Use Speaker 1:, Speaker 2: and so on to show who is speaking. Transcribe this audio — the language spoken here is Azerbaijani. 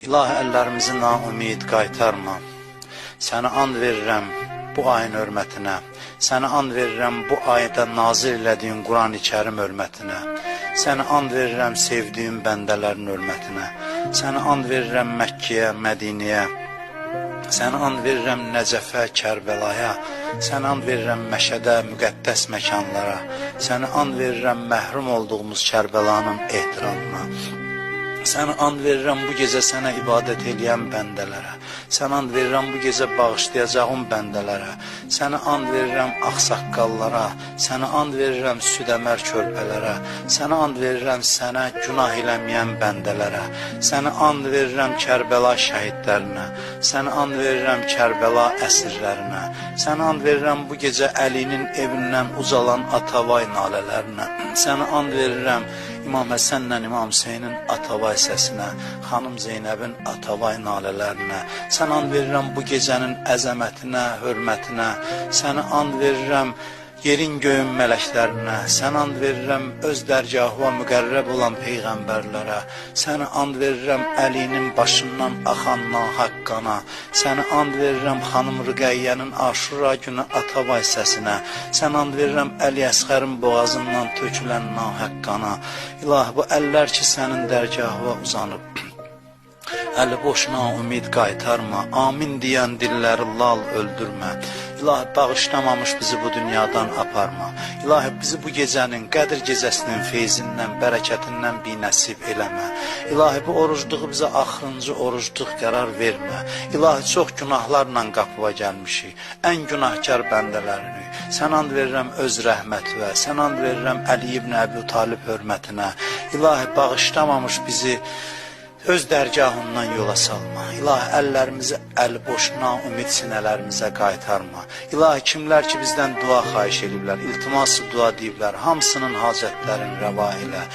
Speaker 1: İlahi, əllərimizi naümid qaytarma. Sənə and verirəm bu ayın hörmətinə. Sənə and verirəm bu ayda nazil elədiyin Quran-ı Kərim hörmətinə. Sənə and verirəm sevdiyin bəndələrin hörmətinə. Sənə and verirəm Məkkəyə, Mədinəyə. Sənə and verirəm Nəcəfə, Kərbəlaya. Sənə and verirəm Məşədə, müqəddəs məkanlara. Sənə and verirəm məhrum olduğumuz Kərbəlanın ehtiramına. Sənə and verirəm bu gecə sənə ibadət eləyən bəndələrə. Sənə and verirəm bu gecə bağışlayacağım bəndələrə. Sənə and verirəm ağsaqqallara. Sənə and verirəm südəmər körpələrə. Sənə and verirəm sənə günah eləməyən bəndələrə. Sənə and verirəm Kərbəla şəhidlərinə. Sənə and verirəm Kərbəla əsirlərinə. Sənə and verirəm bu gecə Əlinin evindən ucalan Atavay nalələrinə. Sənə and verirəm İmam Həsənlə İmam Hüseynin Atavay səsinə, xanım Zeynəbin Atavay nalələrinə. Sənə and verirəm bu gecənin əzəmətinə, hörmətinə. Sənə and verirəm yerin göyün mələklərinə. Sənə and verirəm öz dərgahına müqərrəb olan peyğəmbərlərə. Sənə and verirəm Əlinin başından axan nahaq qana. Sənə and verirəm xanım Rüqəyyənin Aşura günü Atavay səsinə. Sənə and verirəm Əli Əsğərin boğazından tökülən nahaq qana. İlahi, bu əllər ki sənin dərgahına uzanıb, əli boşuna ümid qaytarma. Amin deyən dilləri lal öldürmə. İlahi, bağışlamamış bizi bu dünyadan aparma. İlahi, bizi bu gecənin, Qədr gecəsinin feyzindən, bərəkətindən binəsib eləmə. İlahi, bu orucluğu bizə axırıncı orucluq qərar vermə. İlahi, çox günahlarla qapıva gəlmişik, ən günahkar bəndələrini. Sənə and verirəm öz rəhmətinə, sənə and verirəm Əli ibn Əbi Talib hörmətinə. İlahi, bağışlamamış bizi öz dərgahından yola salma. İlahi, əllərimizi əli boşuna, ümid sinələrimizə qaytarma. İlahi, kimlər ki bizdən dua xahiş ediblər, iltiması dua deyiblər, hamısının hacətlərini rəva elə.